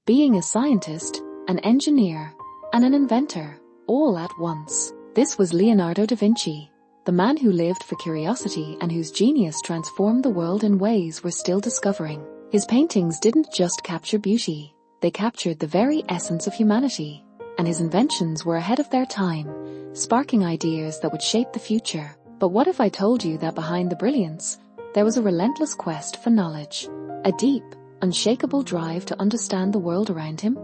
being a scientist, an engineer, and an inventor, all at once. This was Leonardo da Vinci, the man who lived for curiosity and whose genius transformed the world in ways we're still discovering. His paintings didn't just capture beauty, they captured the very essence of humanity, and his inventions were ahead of their time, sparking ideas that would shape the future. But what if I told you that behind the brilliance, there was a relentless quest for knowledge, a deep, unshakable drive to understand the world around him?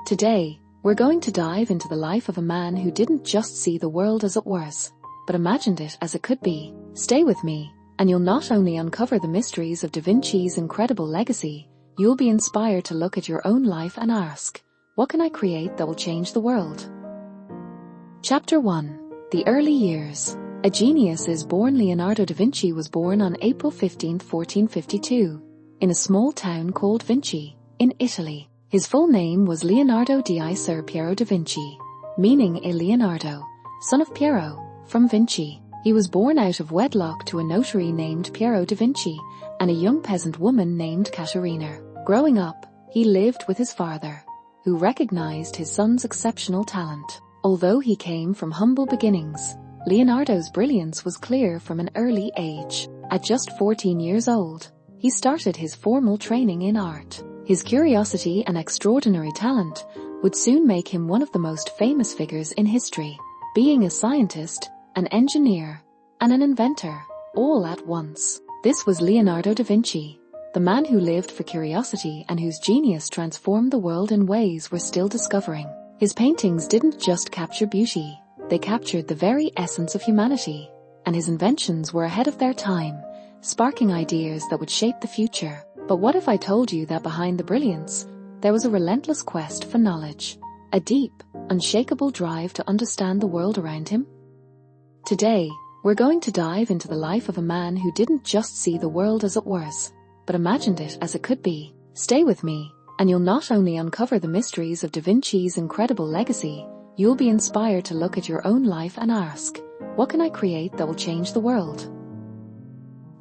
Today, we're going to dive into the life of a man who didn't just see the world as it was, but imagined it as it could be. Stay with me, and you'll not only uncover the mysteries of Da Vinci's incredible legacy, you'll be inspired to look at your own life and ask, what can I create that will change the world? Chapter 1. The Early Years. A genius is born. Leonardo da Vinci was born on April 15, 1452, in a small town called Vinci, in Italy. His full name was Leonardo di Ser Piero da Vinci, meaning a Leonardo, son of Piero, from Vinci. He was born out of wedlock to a notary named Piero da Vinci and a young peasant woman named Caterina. Growing up, he lived with his father, who recognized his son's exceptional talent. Although he came from humble beginnings, Leonardo's brilliance was clear from an early age. At just 14 years old, he started his formal training in art. His curiosity and extraordinary talent would soon make him one of the most famous figures in history, being a scientist, an engineer, and an inventor, all at once. This was Leonardo da Vinci, the man who lived for curiosity and whose genius transformed the world in ways we're still discovering. His paintings didn't just capture beauty, they captured the very essence of humanity, and his inventions were ahead of their time, sparking ideas that would shape the future. But what if I told you that behind the brilliance, there was a relentless quest for knowledge, a deep, unshakable drive to understand the world around him? Today, we're going to dive into the life of a man who didn't just see the world as it was, but imagined it as it could be. Stay with me, and you'll not only uncover the mysteries of Da Vinci's incredible legacy, you'll be inspired to look at your own life and ask, what can I create that will change the world?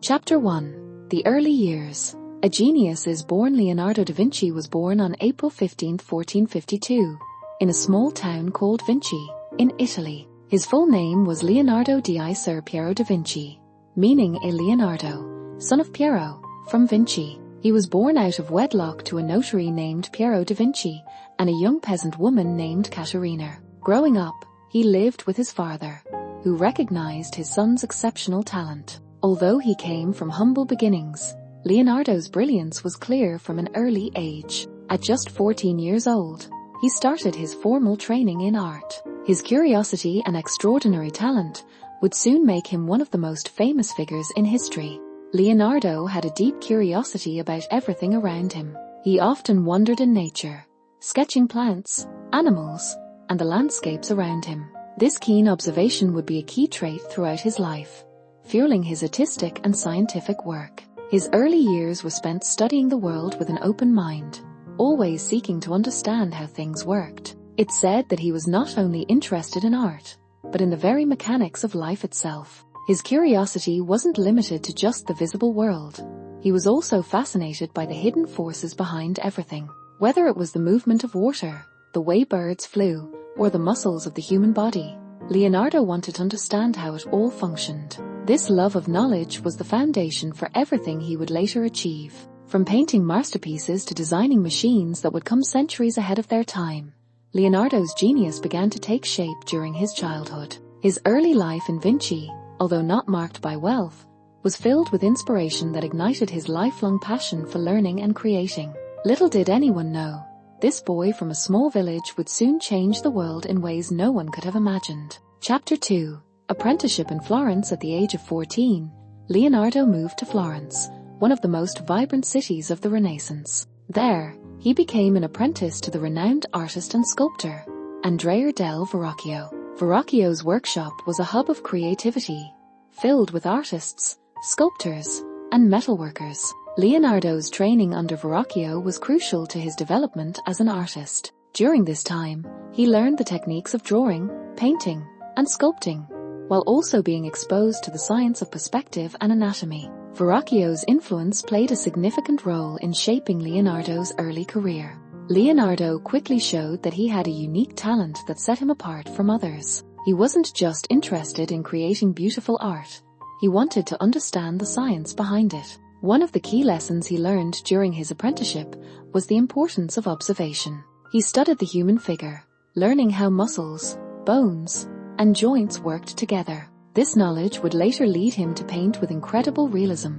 Chapter 1. The Early Years. A genius is born. Leonardo da Vinci was born on April 15, 1452, in a small town called Vinci, in Italy. His full name was Leonardo di Ser Piero da Vinci, meaning a Leonardo, son of Piero, from Vinci. He was born out of wedlock to a notary named Piero da Vinci and a young peasant woman named Caterina. Growing up, he lived with his father, who recognized his son's exceptional talent. Although he came from humble beginnings, Leonardo's brilliance was clear from an early age. At just 14 years old, he started his formal training in art. His curiosity and extraordinary talent would soon make him one of the most famous figures in history. Leonardo had a deep curiosity about everything around him. He often wandered in nature, sketching plants, animals, and the landscapes around him. This keen observation would be a key trait throughout his life, fueling his artistic and scientific work. His early years were spent studying the world with an open mind, always seeking to understand how things worked. It's said that he was not only interested in art, but in the very mechanics of life itself. His curiosity wasn't limited to just the visible world. He was also fascinated by the hidden forces behind everything. Whether it was the movement of water, the way birds flew, or the muscles of the human body, Leonardo wanted to understand how it all functioned. This love of knowledge was the foundation for everything he would later achieve, from painting masterpieces to designing machines that would come centuries ahead of their time. Leonardo's genius began to take shape during his childhood. His early life in Vinci, although not marked by wealth, was filled with inspiration that ignited his lifelong passion for learning and creating. Little did anyone know, this boy from a small village would soon change the world in ways no one could have imagined. Chapter 2. Apprenticeship in Florence. At the age of 14, Leonardo moved to Florence, one of the most vibrant cities of the Renaissance. There, he became an apprentice to the renowned artist and sculptor, Andrea del Verrocchio. Verrocchio's workshop was a hub of creativity, filled with artists, sculptors, and metalworkers. Leonardo's training under Verrocchio was crucial to his development as an artist. During this time, he learned the techniques of drawing, painting, and sculpting, while also being exposed to the science of perspective and anatomy. Verrocchio's influence played a significant role in shaping Leonardo's early career. Leonardo quickly showed that he had a unique talent that set him apart from others. He wasn't just interested in creating beautiful art. He wanted to understand the science behind it. One of the key lessons he learned during his apprenticeship was the importance of observation. He studied the human figure, learning how muscles, bones, and joints worked together. This knowledge would later lead him to paint with incredible realism,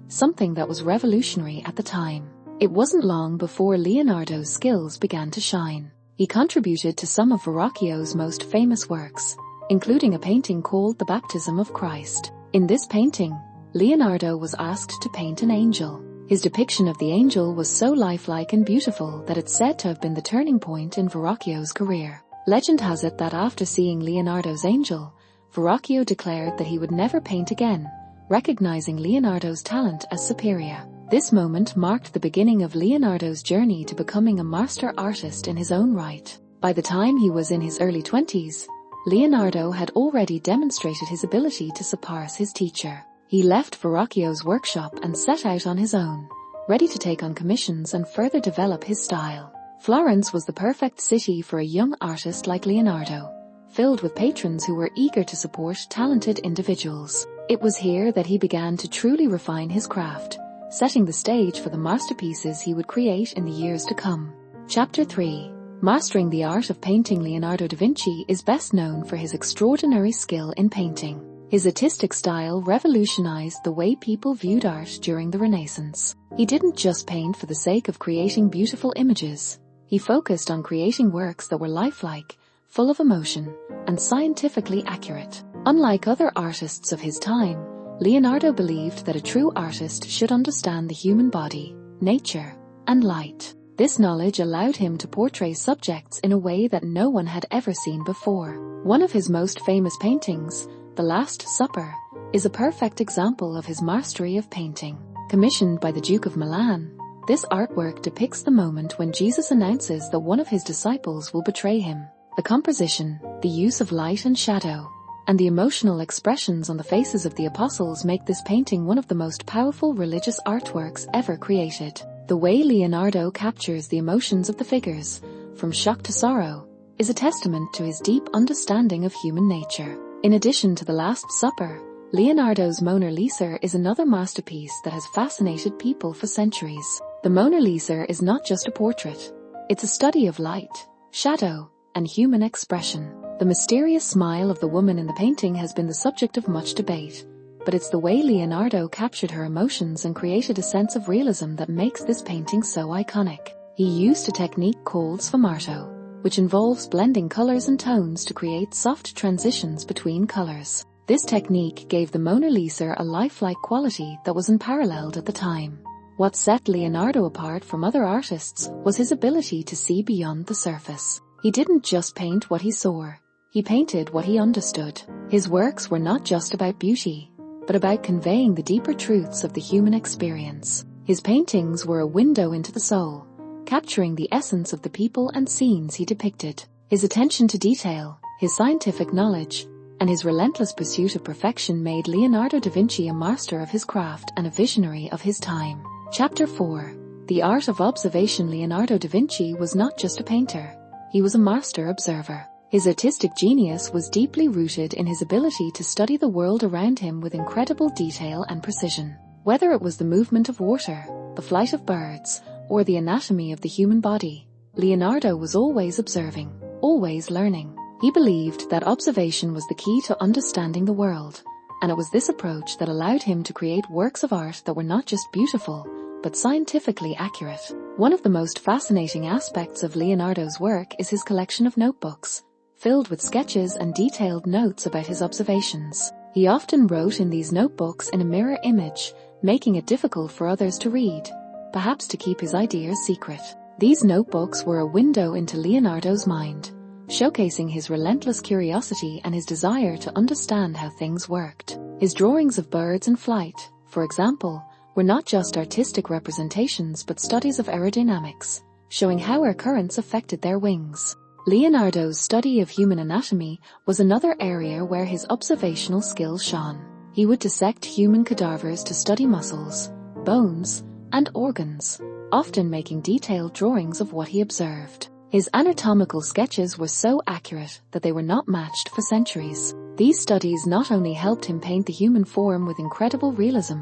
something that was revolutionary at the time. It wasn't long before Leonardo's skills began to shine. He contributed to some of Verrocchio's most famous works, including a painting called The Baptism of Christ. In this painting, Leonardo was asked to paint an angel. His depiction of the angel was so lifelike and beautiful that it's said to have been the turning point in Verrocchio's career. Legend has it that after seeing Leonardo's angel, Verrocchio declared that he would never paint again, recognizing Leonardo's talent as superior. This moment marked the beginning of Leonardo's journey to becoming a master artist in his own right. By the time he was in his early 20s, Leonardo had already demonstrated his ability to surpass his teacher. He left Verrocchio's workshop and set out on his own, ready to take on commissions and further develop his style. Florence was the perfect city for a young artist like Leonardo, filled with patrons who were eager to support talented individuals. It was here that he began to truly refine his craft, setting the stage for the masterpieces he would create in the years to come. Chapter 3. Mastering the art of painting. Leonardo da Vinci is best known for his extraordinary skill in painting. His artistic style revolutionized the way people viewed art during the Renaissance. He didn't just paint for the sake of creating beautiful images. He focused on creating works that were lifelike, full of emotion, and scientifically accurate. Unlike other artists of his time, Leonardo believed that a true artist should understand the human body, nature, and light. This knowledge allowed him to portray subjects in a way that no one had ever seen before. One of his most famous paintings, The Last Supper, is a perfect example of his mastery of painting. Commissioned by the Duke of Milan, this artwork depicts the moment when Jesus announces that one of his disciples will betray him. The composition, the use of light and shadow, and the emotional expressions on the faces of the apostles make this painting one of the most powerful religious artworks ever created. The way Leonardo captures the emotions of the figures, from shock to sorrow, is a testament to his deep understanding of human nature. In addition to The Last Supper, Leonardo's Mona Lisa is another masterpiece that has fascinated people for centuries. The Mona Lisa is not just a portrait. It's a study of light, shadow, and human expression. The mysterious smile of the woman in the painting has been the subject of much debate, but it's the way Leonardo captured her emotions and created a sense of realism that makes this painting so iconic. He used a technique called sfumato, which involves blending colors and tones to create soft transitions between colors. This technique gave the Mona Lisa a lifelike quality that was unparalleled at the time. What set Leonardo apart from other artists was his ability to see beyond the surface. He didn't just paint what he saw. He painted what he understood. His works were not just about beauty, but about conveying the deeper truths of the human experience. His paintings were a window into the soul, capturing the essence of the people and scenes he depicted. His attention to detail, his scientific knowledge, and his relentless pursuit of perfection made Leonardo da Vinci a master of his craft and a visionary of his time. Chapter 4. The Art of Observation. Leonardo da Vinci was not just a painter. He was a master observer. His artistic genius was deeply rooted in his ability to study the world around him with incredible detail and precision. Whether it was the movement of water, the flight of birds, or the anatomy of the human body, Leonardo was always observing, always learning. He believed that observation was the key to understanding the world, and it was this approach that allowed him to create works of art that were not just beautiful, but scientifically accurate. One of the most fascinating aspects of Leonardo's work is his collection of notebooks, filled with sketches and detailed notes about his observations. He often wrote in these notebooks in a mirror image, making it difficult for others to read, perhaps to keep his ideas secret. These notebooks were a window into Leonardo's mind, showcasing his relentless curiosity and his desire to understand how things worked. His drawings of birds in flight, for example, were not just artistic representations but studies of aerodynamics, showing how air currents affected their wings. Leonardo's study of human anatomy was another area where his observational skills shone. He would dissect human cadavers to study muscles, bones, and organs, often making detailed drawings of what he observed. His anatomical sketches were so accurate that they were not matched for centuries. These studies not only helped him paint the human form with incredible realism,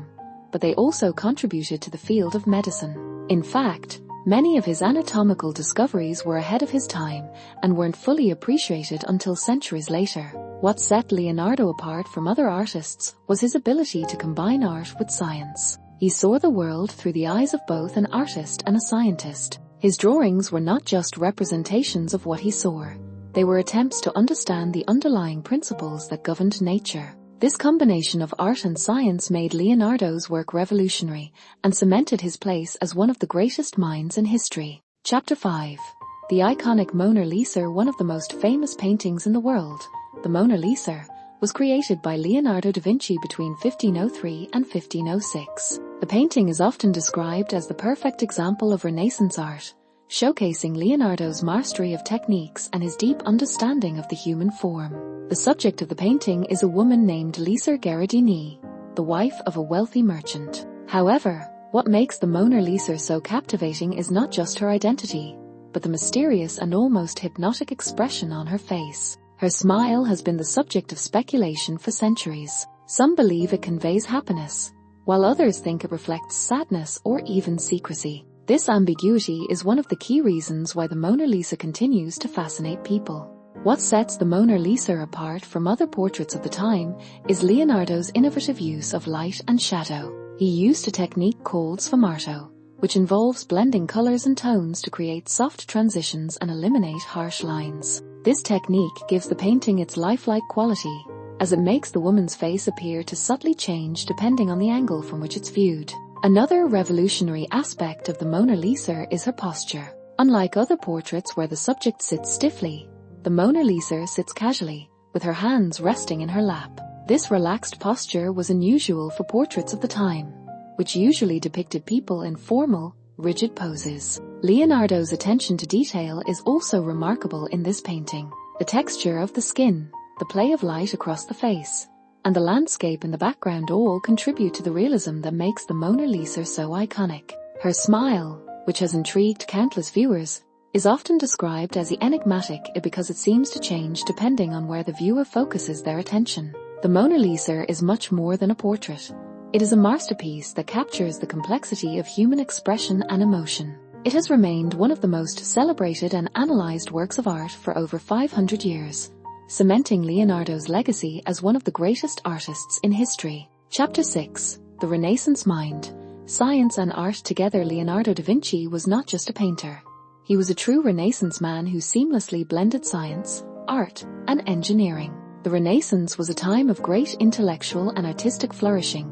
but they also contributed to the field of medicine. In fact, many of his anatomical discoveries were ahead of his time and weren't fully appreciated until centuries later. What set Leonardo apart from other artists was his ability to combine art with science. He saw the world through the eyes of both an artist and a scientist. His drawings were not just representations of what he saw. They were attempts to understand the underlying principles that governed nature. This combination of art and science made Leonardo's work revolutionary and cemented his place as one of the greatest minds in history. Chapter 5. The iconic Mona Lisa, one of the most famous paintings in the world. The Mona Lisa was created by Leonardo da Vinci between 1503 and 1506. The painting is often described as the perfect example of Renaissance art, showcasing Leonardo's mastery of techniques and his deep understanding of the human form. The subject of the painting is a woman named Lisa Gherardini, the wife of a wealthy merchant. However, what makes the Mona Lisa so captivating is not just her identity, but the mysterious and almost hypnotic expression on her face. Her smile has been the subject of speculation for centuries. Some believe it conveys happiness, while others think it reflects sadness or even secrecy. This ambiguity is one of the key reasons why the Mona Lisa continues to fascinate people. What sets the Mona Lisa apart from other portraits of the time is Leonardo's innovative use of light and shadow. He used a technique called sfumato, which involves blending colors and tones to create soft transitions and eliminate harsh lines. This technique gives the painting its lifelike quality, as it makes the woman's face appear to subtly change depending on the angle from which it's viewed. Another revolutionary aspect of the Mona Lisa is her posture. Unlike other portraits where the subject sits stiffly, the Mona Lisa sits casually, with her hands resting in her lap. This relaxed posture was unusual for portraits of the time, which usually depicted people in formal, rigid poses. Leonardo's attention to detail is also remarkable in this painting. The texture of the skin, the play of light across the face, and the landscape in the background all contribute to the realism that makes the Mona Lisa so iconic. Her smile, which has intrigued countless viewers, is often described as enigmatic because it seems to change depending on where the viewer focuses their attention. The Mona Lisa is much more than a portrait. It is a masterpiece that captures the complexity of human expression and emotion. It has remained one of the most celebrated and analyzed works of art for over 500 years, cementing Leonardo's legacy as one of the greatest artists in history. Chapter 6. The Renaissance Mind. Science and art together. Leonardo da Vinci was not just a painter. He was a true Renaissance man who seamlessly blended science, art, and engineering. The Renaissance was a time of great intellectual and artistic flourishing,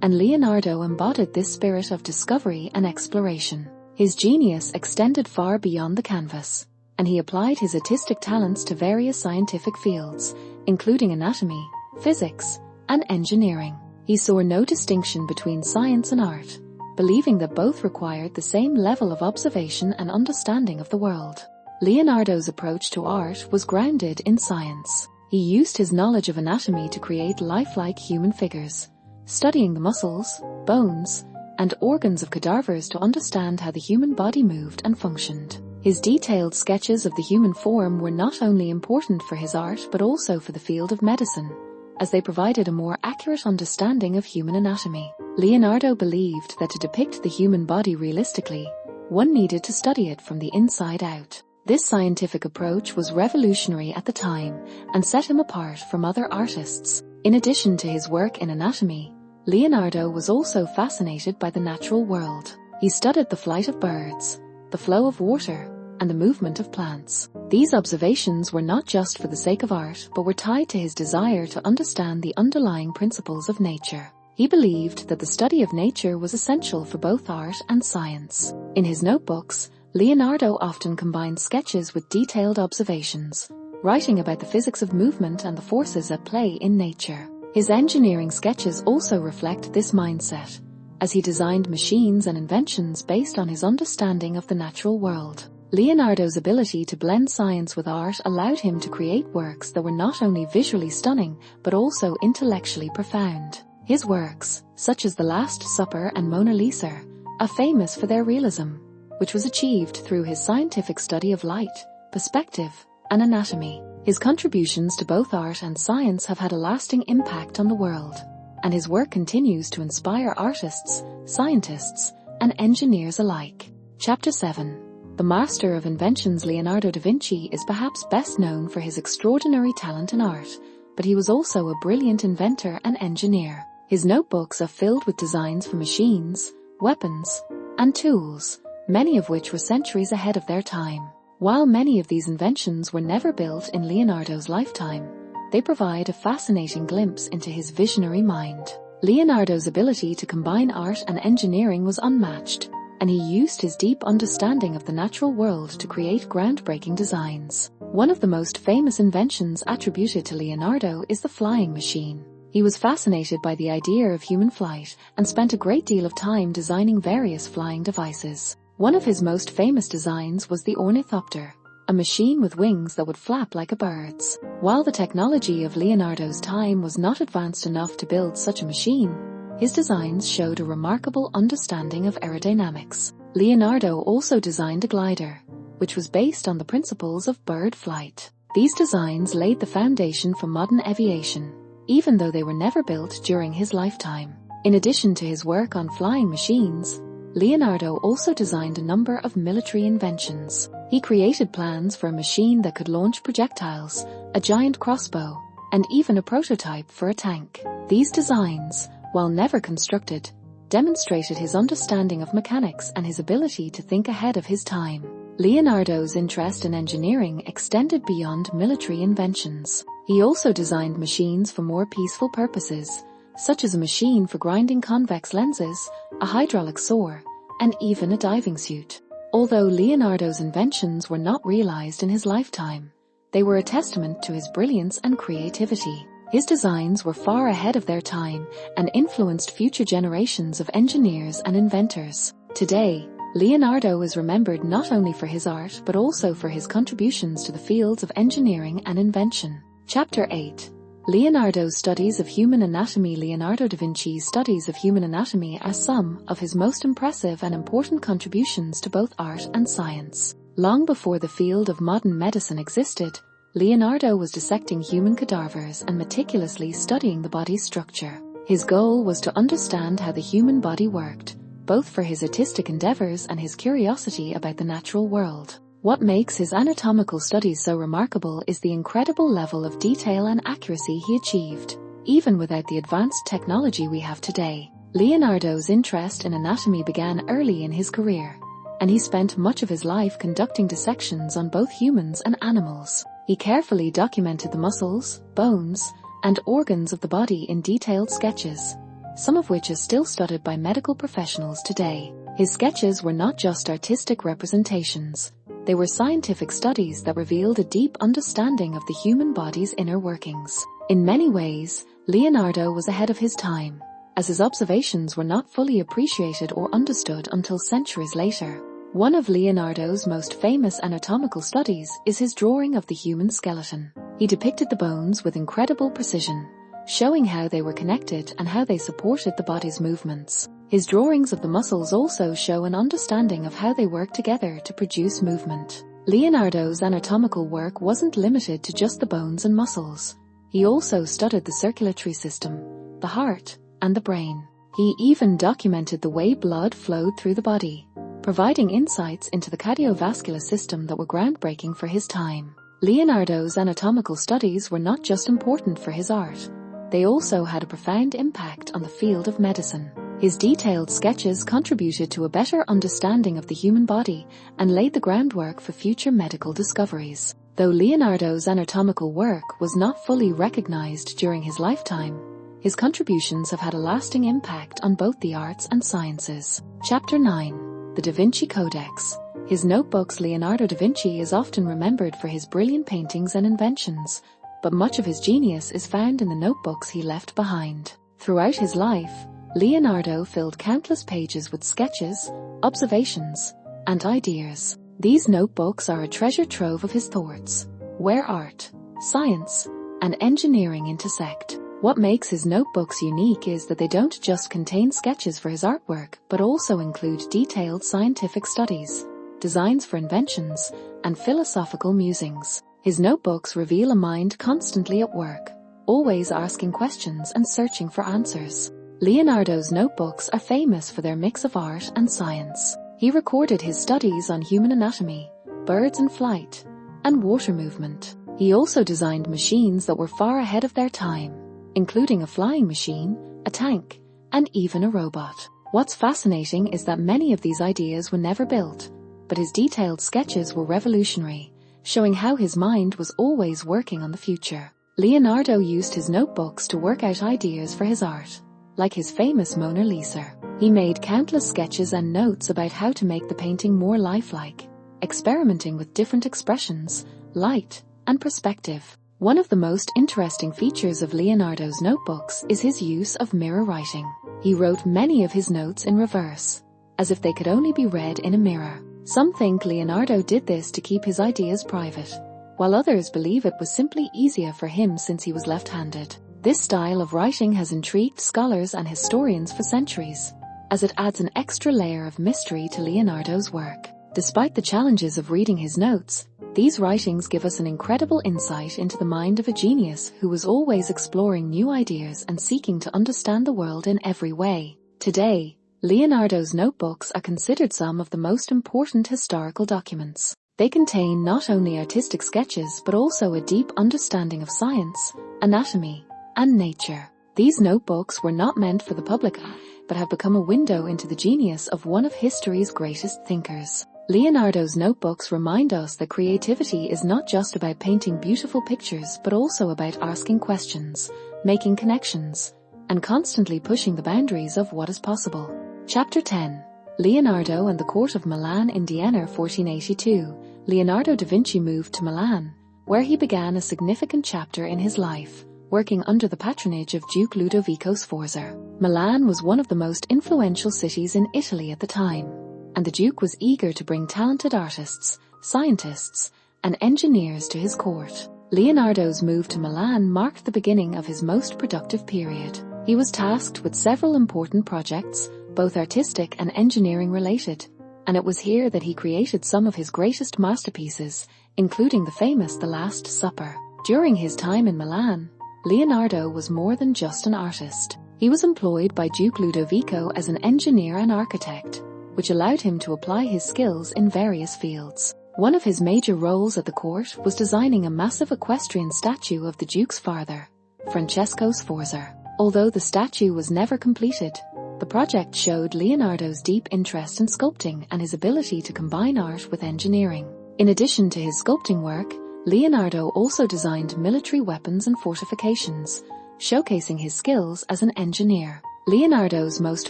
and Leonardo embodied this spirit of discovery and exploration. His genius extended far beyond the canvas, and he applied his artistic talents to various scientific fields, including anatomy, physics, and engineering. He saw no distinction between science and art, believing that both required the same level of observation and understanding of the world. Leonardo's approach to art was grounded in science. He used his knowledge of anatomy to create lifelike human figures, studying the muscles, bones, and organs of cadavers to understand how the human body moved and functioned. His detailed sketches of the human form were not only important for his art but also for the field of medicine, as they provided a more accurate understanding of human anatomy. Leonardo believed that to depict the human body realistically, one needed to study it from the inside out. This scientific approach was revolutionary at the time and set him apart from other artists. In addition to his work in anatomy, Leonardo was also fascinated by the natural world. He studied the flight of birds, the flow of water, and the movement of plants. These observations were not just for the sake of art, but were tied to his desire to understand the underlying principles of nature. He believed that the study of nature was essential for both art and science. In his notebooks, Leonardo often combined sketches with detailed observations, writing about the physics of movement and the forces at play in nature. His engineering sketches also reflect this mindset, as he designed machines and inventions based on his understanding of the natural world. Leonardo's ability to blend science with art allowed him to create works that were not only visually stunning but also intellectually profound. His works, such as The Last Supper and Mona Lisa, are famous for their realism, which was achieved through his scientific study of light, perspective, and anatomy. His contributions to both art and science have had a lasting impact on the world, and his work continues to inspire artists, scientists, and engineers alike. Chapter 7. The master of inventions. Leonardo da Vinci is perhaps best known for his extraordinary talent in art, but he was also a brilliant inventor and engineer. His notebooks are filled with designs for machines, weapons, and tools, many of which were centuries ahead of their time. While many of these inventions were never built in Leonardo's lifetime, they provide a fascinating glimpse into his visionary mind. Leonardo's ability to combine art and engineering was unmatched, and he used his deep understanding of the natural world to create groundbreaking designs. One of the most famous inventions attributed to Leonardo is the flying machine. He was fascinated by the idea of human flight and spent a great deal of time designing various flying devices. One of his most famous designs was the ornithopter, a machine with wings that would flap like a bird's. While the technology of Leonardo's time was not advanced enough to build such a machine, his designs showed a remarkable understanding of aerodynamics. Leonardo also designed a glider, which was based on the principles of bird flight. These designs laid the foundation for modern aviation, even though they were never built during his lifetime. In addition to his work on flying machines, Leonardo also designed a number of military inventions. He created plans for a machine that could launch projectiles, a giant crossbow, and even a prototype for a tank. These designs, while never constructed, demonstrated his understanding of mechanics and his ability to think ahead of his time. Leonardo's interest in engineering extended beyond military inventions. He also designed machines for more peaceful purposes, such as a machine for grinding convex lenses, a hydraulic saw, and even a diving suit. Although Leonardo's inventions were not realized in his lifetime, they were a testament to his brilliance and creativity. His designs were far ahead of their time and influenced future generations of engineers and inventors. Today, Leonardo is remembered not only for his art but also for his contributions to the fields of engineering and invention. Chapter 8. Leonardo's studies of human anatomy. Leonardo da Vinci's studies of human anatomy are some of his most impressive and important contributions to both art and science. Long before the field of modern medicine existed, Leonardo was dissecting human cadavers and meticulously studying the body's structure. His goal was to understand how the human body worked, both for his artistic endeavors and his curiosity about the natural world. What makes his anatomical studies so remarkable is the incredible level of detail and accuracy he achieved. Even without the advanced technology we have today, Leonardo's interest in anatomy began early in his career, and he spent much of his life conducting dissections on both humans and animals. He carefully documented the muscles, bones, and organs of the body in detailed sketches, some of which are still studied by medical professionals today. His sketches were not just artistic representations. They were scientific studies that revealed a deep understanding of the human body's inner workings. In many ways, Leonardo was ahead of his time, as his observations were not fully appreciated or understood until centuries later. One of Leonardo's most famous anatomical studies is his drawing of the human skeleton. He depicted the bones with incredible precision, showing how they were connected and how they supported the body's movements. His drawings of the muscles also show an understanding of how they work together to produce movement. Leonardo's anatomical work wasn't limited to just the bones and muscles. He also studied the circulatory system, the heart, and the brain. He even documented the way blood flowed through the body, providing insights into the cardiovascular system that were groundbreaking for his time. Leonardo's anatomical studies were not just important for his art, they also had a profound impact on the field of medicine. His detailed sketches contributed to a better understanding of the human body and laid the groundwork for future medical discoveries. Though Leonardo's anatomical work was not fully recognized during his lifetime, his contributions have had a lasting impact on both the arts and sciences. Chapter 9. The Da Vinci Codex. His notebooks. Leonardo da Vinci is often remembered for his brilliant paintings and inventions, but much of his genius is found in the notebooks he left behind. Throughout his life, Leonardo filled countless pages with sketches, observations, and ideas. These notebooks are a treasure trove of his thoughts, where art, science, and engineering intersect. What makes his notebooks unique is that they don't just contain sketches for his artwork, but also include detailed scientific studies, designs for inventions, and philosophical musings. His notebooks reveal a mind constantly at work, always asking questions and searching for answers. Leonardo's notebooks are famous for their mix of art and science. He recorded his studies on human anatomy, birds in flight, and water movement. He also designed machines that were far ahead of their time, including a flying machine, a tank, and even a robot. What's fascinating is that many of these ideas were never built, but his detailed sketches were revolutionary, showing how his mind was always working on the future. Leonardo used his notebooks to work out ideas for his art, like his famous Mona Lisa. He made countless sketches and notes about how to make the painting more lifelike, experimenting with different expressions, light, and perspective. One of the most interesting features of Leonardo's notebooks is his use of mirror writing. He wrote many of his notes in reverse, as if they could only be read in a mirror. Some think Leonardo did this to keep his ideas private, while others believe it was simply easier for him since he was left-handed. This style of writing has intrigued scholars and historians for centuries, as it adds an extra layer of mystery to Leonardo's work. Despite the challenges of reading his notes, these writings give us an incredible insight into the mind of a genius who was always exploring new ideas and seeking to understand the world in every way. Today, Leonardo's notebooks are considered some of the most important historical documents. They contain not only artistic sketches but also a deep understanding of science, anatomy, and nature. These notebooks were not meant for the public, but have become a window into the genius of one of history's greatest thinkers. Leonardo's notebooks remind us that creativity is not just about painting beautiful pictures but also about asking questions, making connections, and constantly pushing the boundaries of what is possible. Chapter 10. Leonardo and the Court of Milan in Vienna 1482. Leonardo da Vinci moved to Milan, where he began a significant chapter in his life, working under the patronage of Duke Ludovico Sforza. Milan was one of the most influential cities in Italy at the time, and the Duke was eager to bring talented artists, scientists, and engineers to his court. Leonardo's move to Milan marked the beginning of his most productive period. He was tasked with several important projects, both artistic and engineering related, and it was here that he created some of his greatest masterpieces, including the famous The Last Supper. During his time in Milan, Leonardo was more than just an artist. He was employed by Duke Ludovico as an engineer and architect, which allowed him to apply his skills in various fields. One of his major roles at the court was designing a massive equestrian statue of the Duke's father, Francesco Sforza. Although the statue was never completed, the project showed Leonardo's deep interest in sculpting and his ability to combine art with engineering. In addition to his sculpting work, Leonardo also designed military weapons and fortifications, showcasing his skills as an engineer. Leonardo's most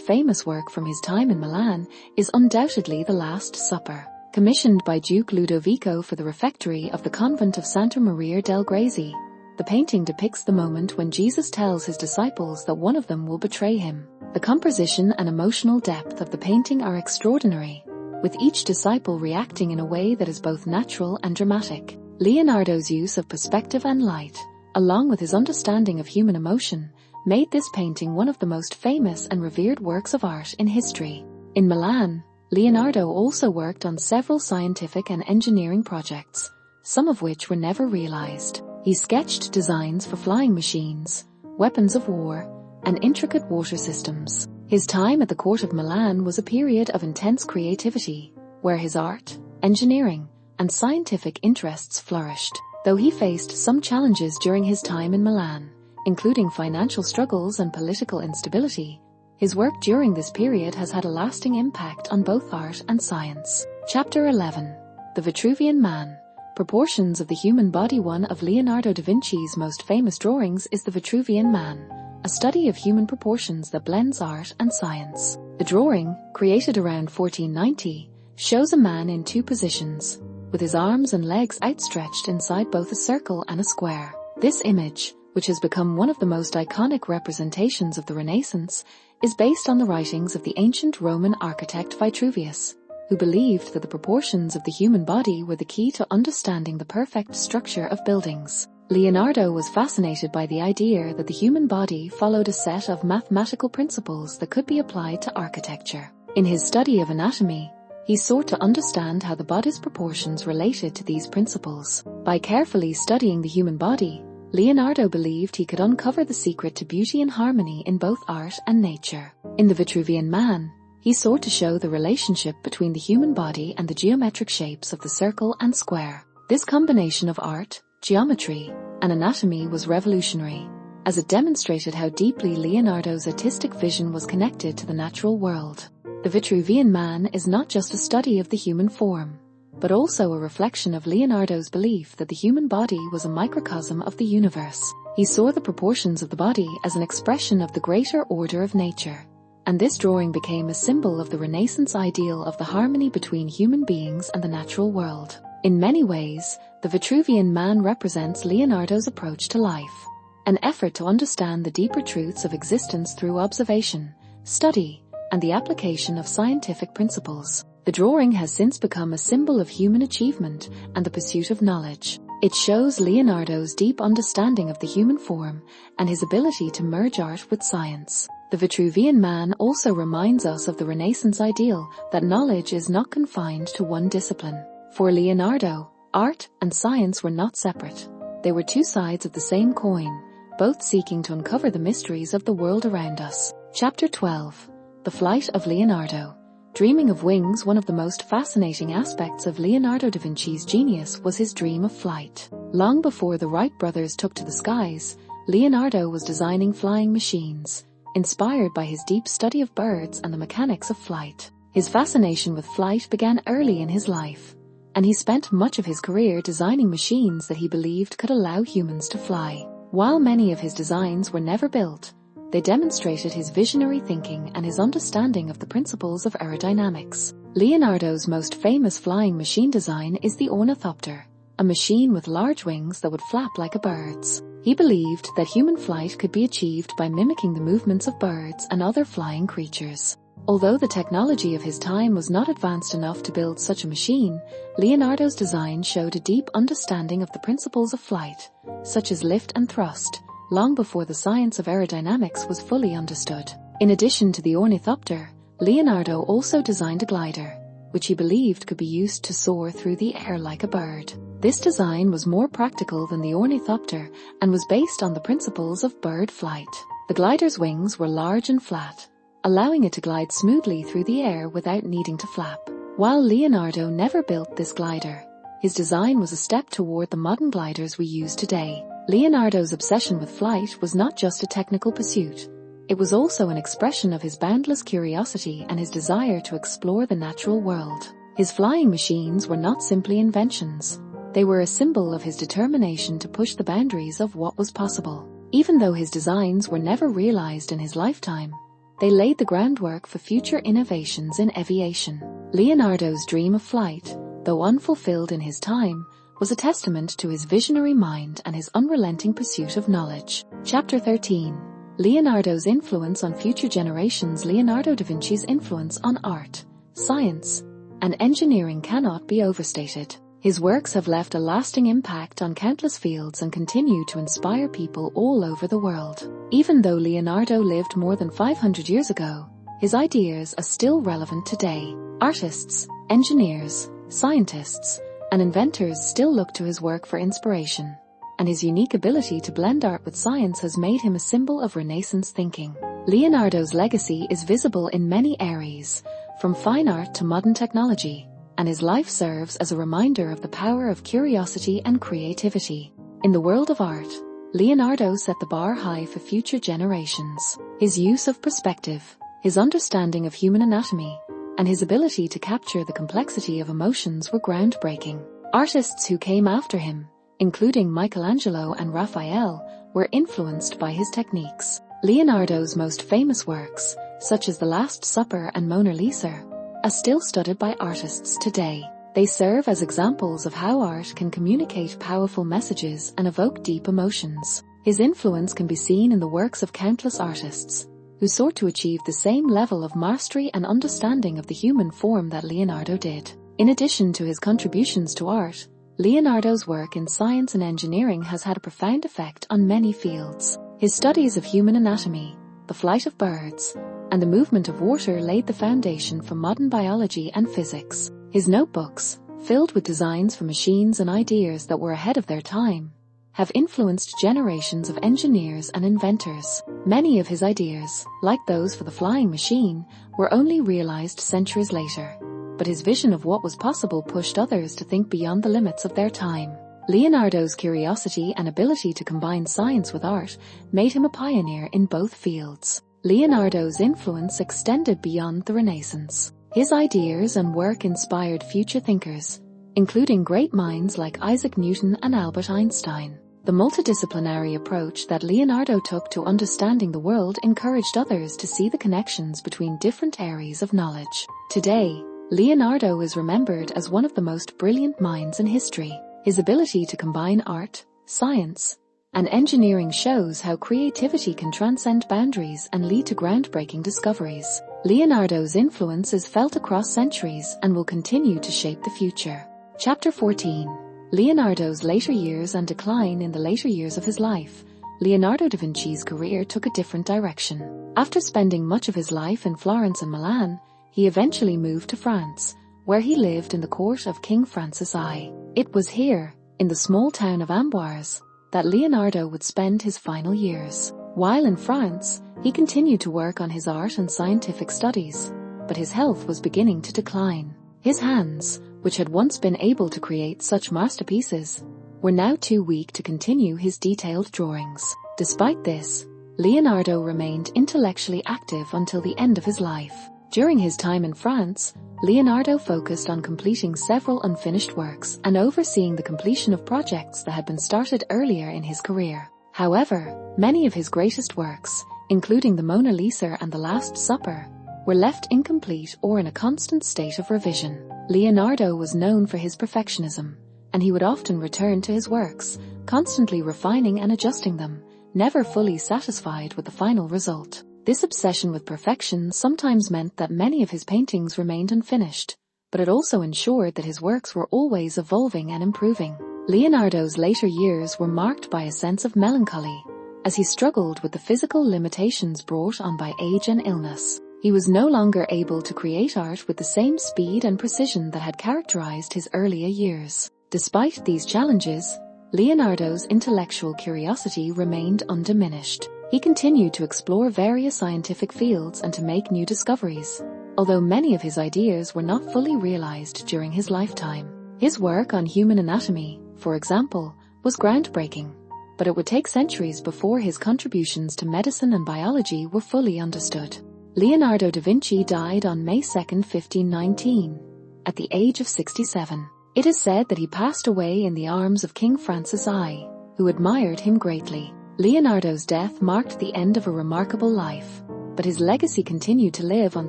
famous work from his time in Milan is undoubtedly The Last Supper. Commissioned by Duke Ludovico for the refectory of the convent of Santa Maria del Grazie, the painting depicts the moment when Jesus tells his disciples that one of them will betray him. The composition and emotional depth of the painting are extraordinary, with each disciple reacting in a way that is both natural and dramatic. Leonardo's use of perspective and light, along with his understanding of human emotion, made this painting one of the most famous and revered works of art in history. In Milan, Leonardo also worked on several scientific and engineering projects, some of which were never realized. He sketched designs for flying machines, weapons of war, and intricate water systems. His time at the court of Milan was a period of intense creativity, where his art, engineering, and scientific interests flourished. Though he faced some challenges during his time in Milan, including financial struggles and political instability, his work during this period has had a lasting impact on both art and science. Chapter 11. The Vitruvian Man. Proportions of the human body. One of Leonardo da Vinci's most famous drawings is the Vitruvian Man, a study of human proportions that blends art and science. The drawing, created around 1490, shows a man in two positions, with his arms and legs outstretched inside both a circle and a square. This image, which has become one of the most iconic representations of the Renaissance, is based on the writings of the ancient Roman architect Vitruvius, who believed that the proportions of the human body were the key to understanding the perfect structure of buildings. Leonardo was fascinated by the idea that the human body followed a set of mathematical principles that could be applied to architecture. In his study of anatomy, he sought to understand how the body's proportions related to these principles. By carefully studying the human body, Leonardo believed he could uncover the secret to beauty and harmony in both art and nature. In the Vitruvian Man, he sought to show the relationship between the human body and the geometric shapes of the circle and square. This combination of art, geometry, and anatomy was revolutionary, as it demonstrated how deeply Leonardo's artistic vision was connected to the natural world. The Vitruvian Man is not just a study of the human form, but also a reflection of Leonardo's belief that the human body was a microcosm of the universe. He saw the proportions of the body as an expression of the greater order of nature, and this drawing became a symbol of the Renaissance ideal of the harmony between human beings and the natural world. In many ways, the Vitruvian Man represents Leonardo's approach to life, an effort to understand the deeper truths of existence through observation, study, and the application of scientific principles. The drawing has since become a symbol of human achievement and the pursuit of knowledge. It shows Leonardo's deep understanding of the human form and his ability to merge art with science. The Vitruvian Man also reminds us of the Renaissance ideal that knowledge is not confined to one discipline. For Leonardo, art and science were not separate. They were two sides of the same coin, both seeking to uncover the mysteries of the world around us. Chapter 12. The Flight of Leonardo. Dreaming of wings. One of the most fascinating aspects of Leonardo da Vinci's genius was his dream of flight. Long before the Wright brothers took to the skies, Leonardo was designing flying machines, inspired by his deep study of birds and the mechanics of flight. His fascination with flight began early in his life, and he spent much of his career designing machines that he believed could allow humans to fly. While many of his designs were never built, they demonstrated his visionary thinking and his understanding of the principles of aerodynamics. Leonardo's most famous flying machine design is the ornithopter, a machine with large wings that would flap like a bird's. He believed that human flight could be achieved by mimicking the movements of birds and other flying creatures. Although the technology of his time was not advanced enough to build such a machine, Leonardo's design showed a deep understanding of the principles of flight, such as lift and thrust, long before the science of aerodynamics was fully understood. In addition to the ornithopter, Leonardo also designed a glider, which he believed could be used to soar through the air like a bird. This design was more practical than the ornithopter and was based on the principles of bird flight. The glider's wings were large and flat, allowing it to glide smoothly through the air without needing to flap. While Leonardo never built this glider, his design was a step toward the modern gliders we use today. Leonardo's obsession with flight was not just a technical pursuit. It was also an expression of his boundless curiosity and his desire to explore the natural world. His flying machines were not simply inventions. They were a symbol of his determination to push the boundaries of what was possible. Even though his designs were never realized in his lifetime, they laid the groundwork for future innovations in aviation. Leonardo's dream of flight, though unfulfilled in his time, was a testament to his visionary mind and his unrelenting pursuit of knowledge. Chapter 13. Leonardo's influence on future generations. Leonardo da Vinci's influence on art, science, and engineering cannot be overstated. His works have left a lasting impact on countless fields and continue to inspire people all over the world. Even though Leonardo lived more than 500 years ago, his ideas are still relevant today. Artists, engineers, scientists, and inventors still look to his work for inspiration, and his unique ability to blend art with science has made him a symbol of Renaissance thinking. Leonardo's legacy is visible in many areas, from fine art to modern technology, and his life serves as a reminder of the power of curiosity and creativity. In the world of art, Leonardo set the bar high for future generations. His use of perspective, his understanding of human anatomy, and his ability to capture the complexity of emotions were groundbreaking. Artists who came after him, including Michelangelo and Raphael, were influenced by his techniques. Leonardo's most famous works, such as The Last Supper and Mona Lisa, are still studied by artists today. They serve as examples of how art can communicate powerful messages and evoke deep emotions. His influence can be seen in the works of countless artists, who sought to achieve the same level of mastery and understanding of the human form that Leonardo did. In addition to his contributions to art, Leonardo's work in science and engineering has had a profound effect on many fields. His studies of human anatomy, the flight of birds, and the movement of water laid the foundation for modern biology and physics. His notebooks, filled with designs for machines and ideas that were ahead of their time, have influenced generations of engineers and inventors. Many of his ideas, like those for the flying machine, were only realized centuries later, but his vision of what was possible pushed others to think beyond the limits of their time. Leonardo's curiosity and ability to combine science with art made him a pioneer in both fields. Leonardo's influence extended beyond the Renaissance. His ideas and work inspired future thinkers, including great minds like Isaac Newton and Albert Einstein. The multidisciplinary approach that Leonardo took to understanding the world encouraged others to see the connections between different areas of knowledge. Today, Leonardo is remembered as one of the most brilliant minds in history. His ability to combine art, science, and engineering shows how creativity can transcend boundaries and lead to groundbreaking discoveries. Leonardo's influence is felt across centuries and will continue to shape the future. Chapter 14. Leonardo's later years and decline. In the later years of his life, Leonardo da Vinci's career took a different direction. After spending much of his life in Florence and Milan, he eventually moved to France, where he lived in the court of King Francis I. It was here, in the small town of Amboise, that Leonardo would spend his final years. While in France, he continued to work on his art and scientific studies, but his health was beginning to decline. His hands, which had once been able to create such masterpieces, were now too weak to continue his detailed drawings. Despite this, Leonardo remained intellectually active until the end of his life. During his time in France, Leonardo focused on completing several unfinished works and overseeing the completion of projects that had been started earlier in his career. However, many of his greatest works, including the Mona Lisa and the Last Supper, were left incomplete or in a constant state of revision. Leonardo was known for his perfectionism, and he would often return to his works, constantly refining and adjusting them, never fully satisfied with the final result. This obsession with perfection sometimes meant that many of his paintings remained unfinished, but it also ensured that his works were always evolving and improving. Leonardo's later years were marked by a sense of melancholy, as he struggled with the physical limitations brought on by age and illness. He was no longer able to create art with the same speed and precision that had characterized his earlier years. Despite these challenges, Leonardo's intellectual curiosity remained undiminished. He continued to explore various scientific fields and to make new discoveries, although many of his ideas were not fully realized during his lifetime. His work on human anatomy, for example, was groundbreaking, but it would take centuries before his contributions to medicine and biology were fully understood. Leonardo da Vinci died on May 2, 1519, at the age of 67. It is said that he passed away in the arms of King Francis I, who admired him greatly. Leonardo's death marked the end of a remarkable life, but his legacy continued to live on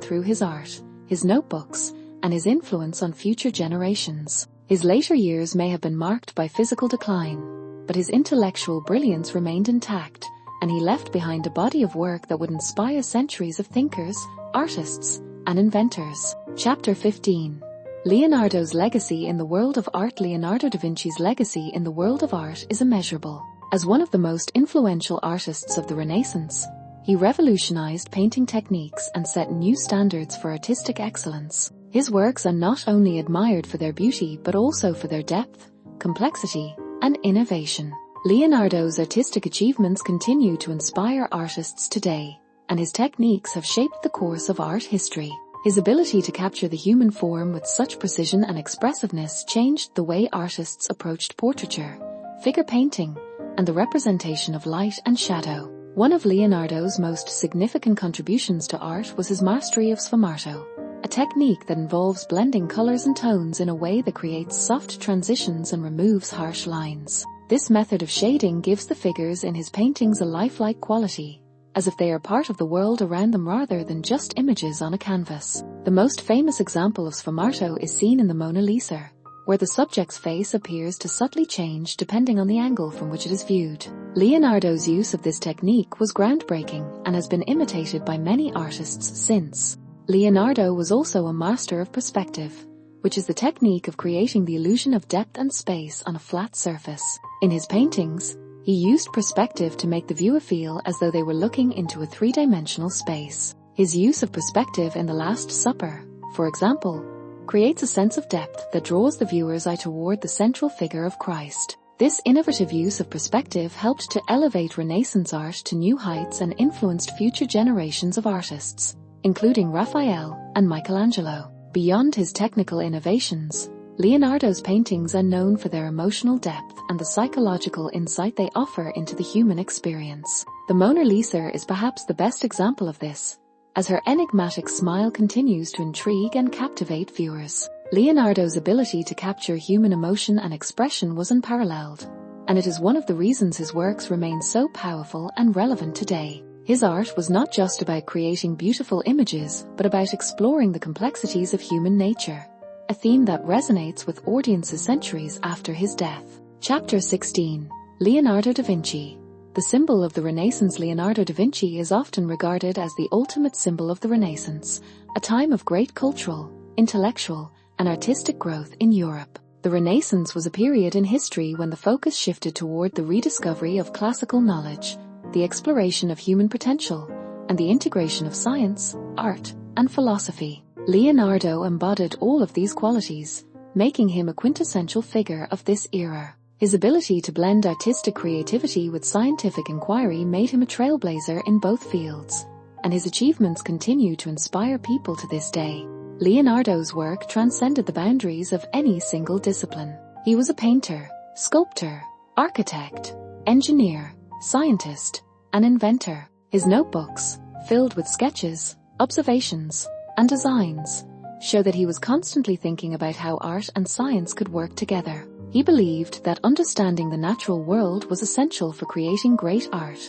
through his art, his notebooks, and his influence on future generations. His later years may have been marked by physical decline, but his intellectual brilliance remained intact, and he left behind a body of work that would inspire centuries of thinkers, artists, and inventors. Chapter 15. Leonardo's legacy in the world of art. Leonardo da Vinci's legacy in the world of art is immeasurable. As one of the most influential artists of the Renaissance, he revolutionized painting techniques and set new standards for artistic excellence. His works are not only admired for their beauty but also for their depth, complexity, and innovation. Leonardo's artistic achievements continue to inspire artists today, and his techniques have shaped the course of art history. His ability to capture the human form with such precision and expressiveness changed the way artists approached portraiture, figure painting, and the representation of light and shadow. One of Leonardo's most significant contributions to art was his mastery of sfumato, a technique that involves blending colors and tones in a way that creates soft transitions and removes harsh lines. This method of shading gives the figures in his paintings a lifelike quality, as if they are part of the world around them rather than just images on a canvas. The most famous example of sfumato is seen in the Mona Lisa, where the subject's face appears to subtly change depending on the angle from which it is viewed. Leonardo's use of this technique was groundbreaking and has been imitated by many artists since. Leonardo was also a master of perspective, which is the technique of creating the illusion of depth and space on a flat surface. In his paintings, he used perspective to make the viewer feel as though they were looking into a three-dimensional space. His use of perspective in The Last Supper, for example, creates a sense of depth that draws the viewer's eye toward the central figure of Christ. This innovative use of perspective helped to elevate Renaissance art to new heights and influenced future generations of artists, including Raphael and Michelangelo. Beyond his technical innovations, Leonardo's paintings are known for their emotional depth and the psychological insight they offer into the human experience. The Mona Lisa is perhaps the best example of this, as her enigmatic smile continues to intrigue and captivate viewers. Leonardo's ability to capture human emotion and expression was unparalleled, and it is one of the reasons his works remain so powerful and relevant today. His art was not just about creating beautiful images, but about exploring the complexities of human nature, a theme that resonates with audiences centuries after his death. Chapter 16. Leonardo da Vinci. The symbol of the Renaissance. Leonardo da Vinci is often regarded as the ultimate symbol of the Renaissance, a time of great cultural, intellectual, and artistic growth in Europe. The Renaissance was a period in history when the focus shifted toward the rediscovery of classical knowledge, the exploration of human potential, and the integration of science, art, and philosophy. Leonardo embodied all of these qualities, making him a quintessential figure of this era. His ability to blend artistic creativity with scientific inquiry made him a trailblazer in both fields, and his achievements continue to inspire people to this day. Leonardo's work transcended the boundaries of any single discipline. He was a painter, sculptor, architect, engineer, scientist, and inventor. His notebooks, filled with sketches, observations, and designs, show that he was constantly thinking about how art and science could work together. He believed that understanding the natural world was essential for creating great art,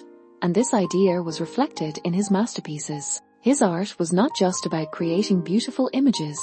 and this idea was reflected in his masterpieces. His art was not just about creating beautiful images,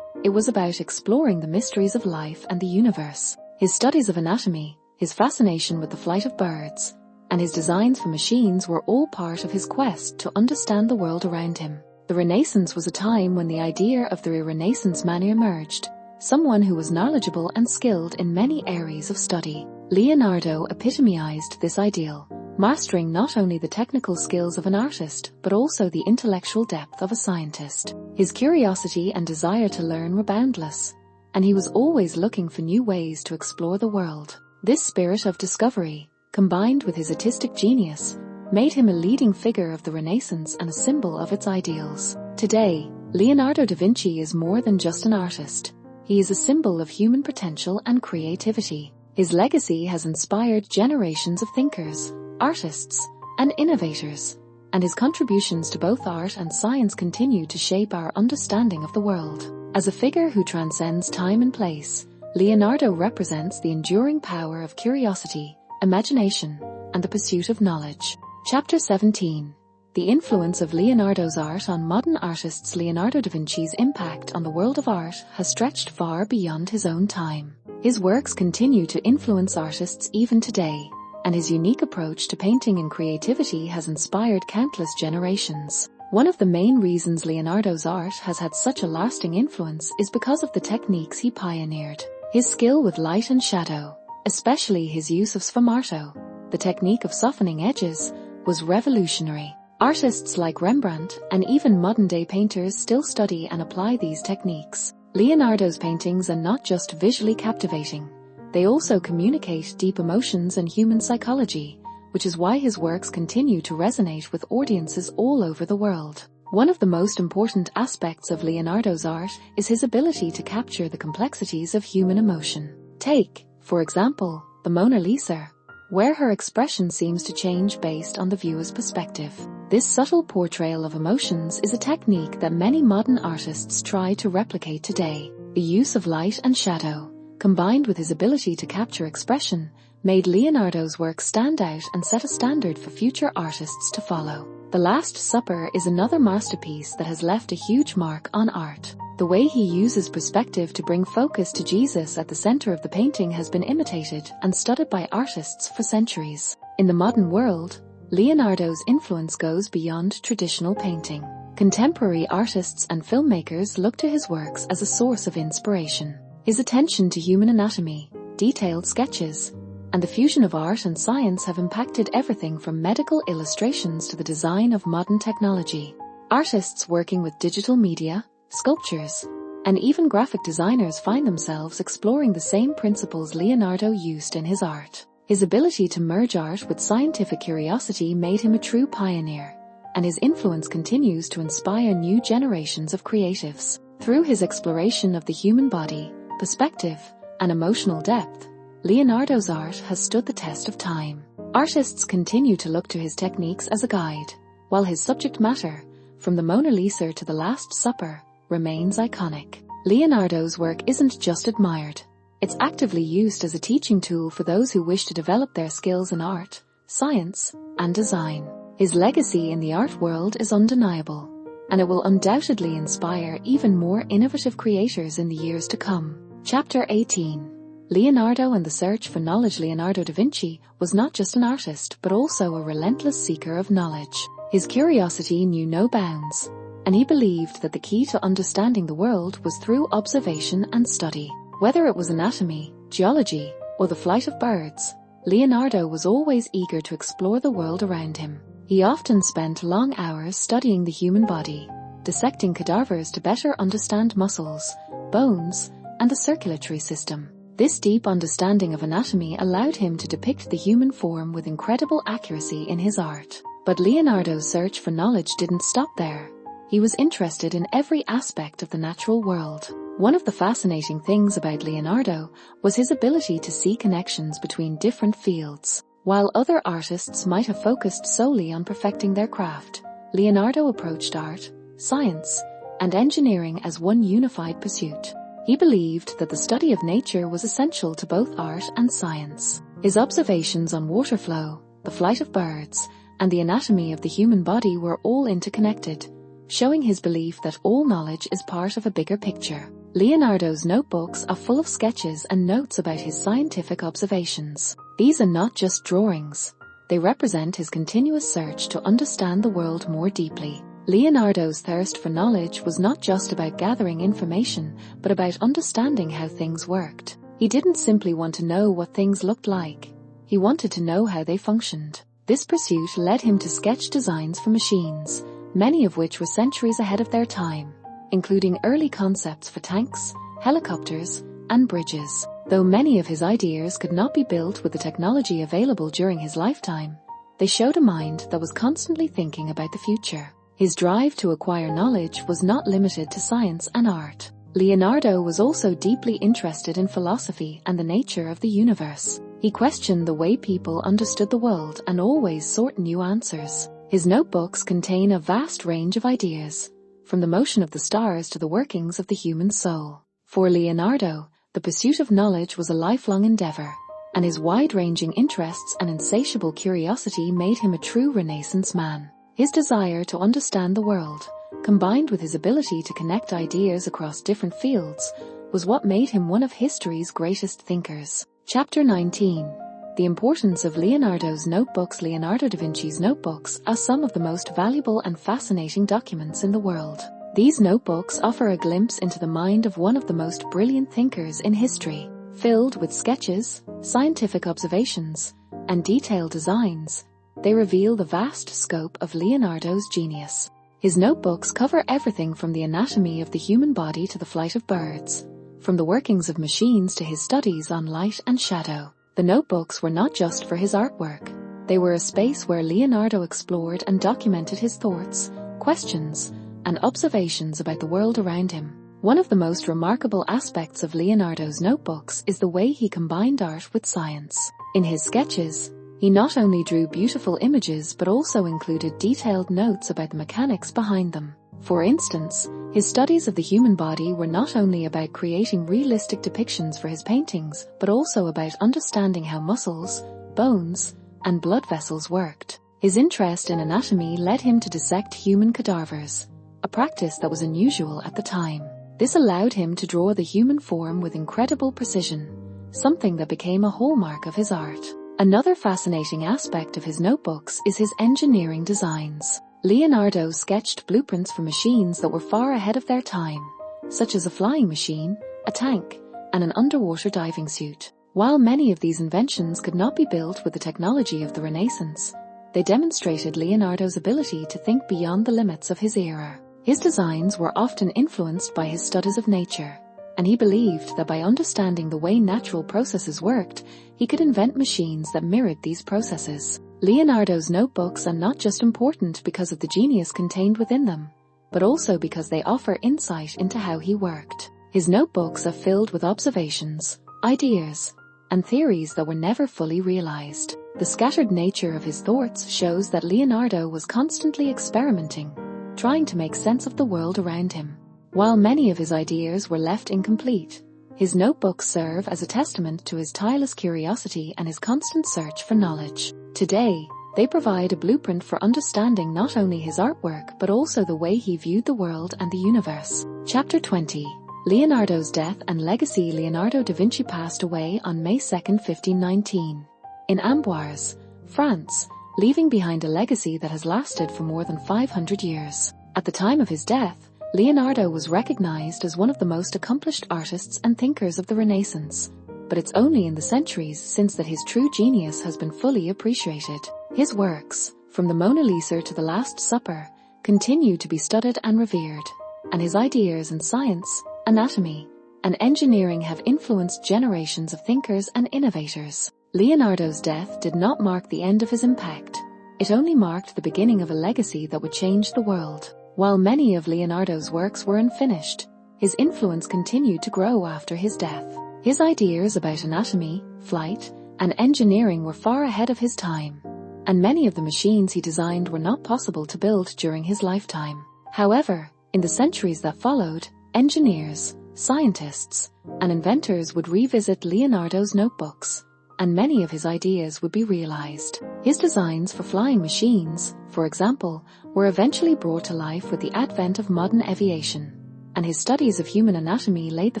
it was about exploring the mysteries of life and the universe. His studies of anatomy, his fascination with the flight of birds, and his designs for machines were all part of his quest to understand the world around him. The Renaissance was a time when the idea of the Renaissance man emerged, someone who was knowledgeable and skilled in many areas of study. Leonardo epitomized this ideal, mastering not only the technical skills of an artist but also the intellectual depth of a scientist. His curiosity and desire to learn were boundless, and he was always looking for new ways to explore the world. This spirit of discovery, combined with his artistic genius, made him a leading figure of the Renaissance and a symbol of its ideals. Today, Leonardo da Vinci is more than just an artist. He is a symbol of human potential and creativity. His legacy has inspired generations of thinkers, artists, and innovators, and his contributions to both art and science continue to shape our understanding of the world. As a figure who transcends time and place, Leonardo represents the enduring power of curiosity, imagination, and the pursuit of knowledge. Chapter 17. The influence of Leonardo's art on modern artists. Leonardo da Vinci's impact on the world of art has stretched far beyond his own time. His works continue to influence artists even today, and his unique approach to painting and creativity has inspired countless generations. One of the main reasons Leonardo's art has had such a lasting influence is because of the techniques he pioneered. His skill with light and shadow, especially his use of sfumato, the technique of softening edges, was revolutionary. Artists like Rembrandt and even modern-day painters still study and apply these techniques. Leonardo's paintings are not just visually captivating, they also communicate deep emotions and human psychology, which is why his works continue to resonate with audiences all over the world. One of the most important aspects of Leonardo's art is his ability to capture the complexities of human emotion. Take, for example, the Mona Lisa, where her expression seems to change based on the viewer's perspective. This subtle portrayal of emotions is a technique that many modern artists try to replicate today. The use of light and shadow, combined with his ability to capture expression, made Leonardo's work stand out and set a standard for future artists to follow. The Last Supper is another masterpiece that has left a huge mark on art. The way he uses perspective to bring focus to Jesus at the center of the painting has been imitated and studied by artists for centuries. In the modern world, Leonardo's influence goes beyond traditional painting. Contemporary artists and filmmakers look to his works as a source of inspiration. His attention to human anatomy, detailed sketches, and the fusion of art and science have impacted everything from medical illustrations to the design of modern technology. Artists working with digital media, sculptures, and even graphic designers find themselves exploring the same principles Leonardo used in his art. His ability to merge art with scientific curiosity made him a true pioneer, and his influence continues to inspire new generations of creatives. Through his exploration of the human body, perspective, and emotional depth, Leonardo's art has stood the test of time. Artists continue to look to his techniques as a guide, while his subject matter, from the Mona Lisa to the Last Supper, remains iconic. Leonardo's work isn't just admired, it's actively used as a teaching tool for those who wish to develop their skills in art, science, and design. His legacy in the art world is undeniable, and it will undoubtedly inspire even more innovative creators in the years to come. Chapter 18. Leonardo and the Search for Knowledge. Leonardo da Vinci was not just an artist but also a relentless seeker of knowledge. His curiosity knew no bounds, and he believed that the key to understanding the world was through observation and study. Whether it was anatomy, geology, or the flight of birds, Leonardo was always eager to explore the world around him. He often spent long hours studying the human body, dissecting cadavers to better understand muscles, bones, and the circulatory system. This deep understanding of anatomy allowed him to depict the human form with incredible accuracy in his art. But Leonardo's search for knowledge didn't stop there. He was interested in every aspect of the natural world. One of the fascinating things about Leonardo was his ability to see connections between different fields. While other artists might have focused solely on perfecting their craft, Leonardo approached art, science, and engineering as one unified pursuit. He believed that the study of nature was essential to both art and science. His observations on water flow, the flight of birds, and the anatomy of the human body were all interconnected, showing his belief that all knowledge is part of a bigger picture. Leonardo's notebooks are full of sketches and notes about his scientific observations. These are not just drawings. They represent his continuous search to understand the world more deeply. Leonardo's thirst for knowledge was not just about gathering information, but about understanding how things worked. He didn't simply want to know what things looked like. He wanted to know how they functioned. This pursuit led him to sketch designs for machines, many of which were centuries ahead of their time, including early concepts for tanks, helicopters, and bridges. Though many of his ideas could not be built with the technology available during his lifetime, they showed a mind that was constantly thinking about the future. His drive to acquire knowledge was not limited to science and art. Leonardo was also deeply interested in philosophy and the nature of the universe. He questioned the way people understood the world and always sought new answers. His notebooks contain a vast range of ideas, from the motion of the stars to the workings of the human soul. For Leonardo, the pursuit of knowledge was a lifelong endeavor, and his wide-ranging interests and insatiable curiosity made him a true Renaissance man. His desire to understand the world, combined with his ability to connect ideas across different fields, was what made him one of history's greatest thinkers. Chapter 19. The importance of Leonardo's notebooks. Leonardo da Vinci's notebooks are some of the most valuable and fascinating documents in the world. These notebooks offer a glimpse into the mind of one of the most brilliant thinkers in history. Filled with sketches, scientific observations, and detailed designs, they reveal the vast scope of Leonardo's genius. His notebooks cover everything from the anatomy of the human body to the flight of birds, from the workings of machines to his studies on light and shadow. The notebooks were not just for his artwork. They were a space where Leonardo explored and documented his thoughts, questions, and observations about the world around him. One of the most remarkable aspects of Leonardo's notebooks is the way he combined art with science. In his sketches, he not only drew beautiful images but also included detailed notes about the mechanics behind them. For instance, his studies of the human body were not only about creating realistic depictions for his paintings, but also about understanding how muscles, bones, and blood vessels worked. His interest in anatomy led him to dissect human cadavers, a practice that was unusual at the time. This allowed him to draw the human form with incredible precision, something that became a hallmark of his art. Another fascinating aspect of his notebooks is his engineering designs. Leonardo sketched blueprints for machines that were far ahead of their time, such as a flying machine, a tank, and an underwater diving suit. While many of these inventions could not be built with the technology of the Renaissance, they demonstrated Leonardo's ability to think beyond the limits of his era. His designs were often influenced by his studies of nature, and he believed that by understanding the way natural processes worked, he could invent machines that mirrored these processes. Leonardo's notebooks are not just important because of the genius contained within them, but also because they offer insight into how he worked. His notebooks are filled with observations, ideas, and theories that were never fully realized. The scattered nature of his thoughts shows that Leonardo was constantly experimenting, trying to make sense of the world around him. While many of his ideas were left incomplete, his notebooks serve as a testament to his tireless curiosity and his constant search for knowledge. Today, they provide a blueprint for understanding not only his artwork but also the way he viewed the world and the universe. Chapter 20. Leonardo's death and legacy. Leonardo da Vinci passed away on May 2, 1519, in Amboise, France, leaving behind a legacy that has lasted for more than 500 years. At the time of his death, Leonardo was recognized as one of the most accomplished artists and thinkers of the Renaissance, but it's only in the centuries since that his true genius has been fully appreciated. His works, from the Mona Lisa to the Last Supper, continue to be studied and revered, and his ideas in science, anatomy, and engineering have influenced generations of thinkers and innovators. Leonardo's death did not mark the end of his impact. It only marked the beginning of a legacy that would change the world. While many of Leonardo's works were unfinished, his influence continued to grow after his death. His ideas about anatomy, flight, and engineering were far ahead of his time, and many of the machines he designed were not possible to build during his lifetime. However, in the centuries that followed, engineers, scientists, and inventors would revisit Leonardo's notebooks, and many of his ideas would be realized. His designs for flying machines, for example, were eventually brought to life with the advent of modern aviation, and his studies of human anatomy laid the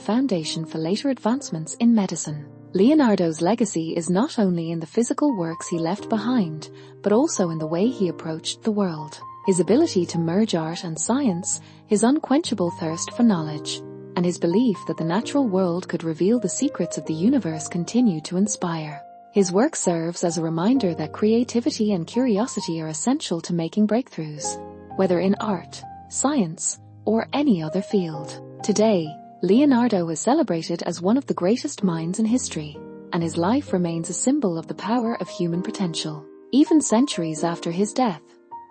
foundation for later advancements in medicine. Leonardo's legacy is not only in the physical works he left behind, but also in the way he approached the world. His ability to merge art and science, his unquenchable thirst for knowledge, and his belief that the natural world could reveal the secrets of the universe continue to inspire. His work serves as a reminder that creativity and curiosity are essential to making breakthroughs, whether in art, science, or any other field. Today, Leonardo is celebrated as one of the greatest minds in history, and his life remains a symbol of the power of human potential. Even centuries after his death,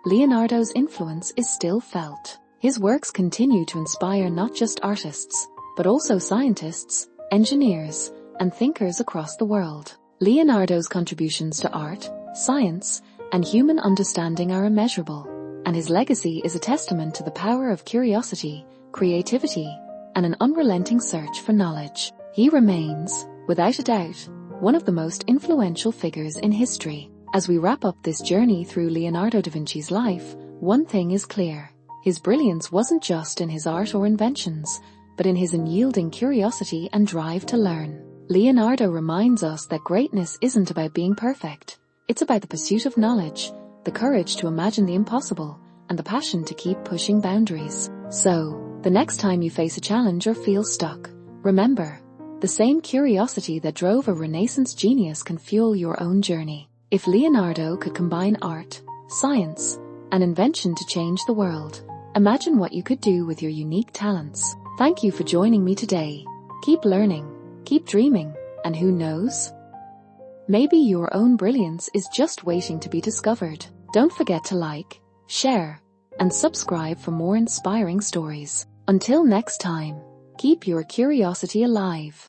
Leonardo's influence is still felt. His works continue to inspire not just artists, but also scientists, engineers, and thinkers across the world. Leonardo's contributions to art, science, and human understanding are immeasurable, and his legacy is a testament to the power of curiosity, creativity, and an unrelenting search for knowledge. He remains, without a doubt, one of the most influential figures in history. As we wrap up this journey through Leonardo da Vinci's life, one thing is clear. His brilliance wasn't just in his art or inventions, but in his unyielding curiosity and drive to learn. Leonardo reminds us that greatness isn't about being perfect. It's about the pursuit of knowledge, the courage to imagine the impossible, and the passion to keep pushing boundaries. So, the next time you face a challenge or feel stuck, remember, the same curiosity that drove a Renaissance genius can fuel your own journey. If Leonardo could combine art, science, and invention to change the world, imagine what you could do with your unique talents. Thank you for joining me today. Keep learning, keep dreaming, and who knows? Maybe your own brilliance is just waiting to be discovered. Don't forget to like, share, and subscribe for more inspiring stories. Until next time, keep your curiosity alive.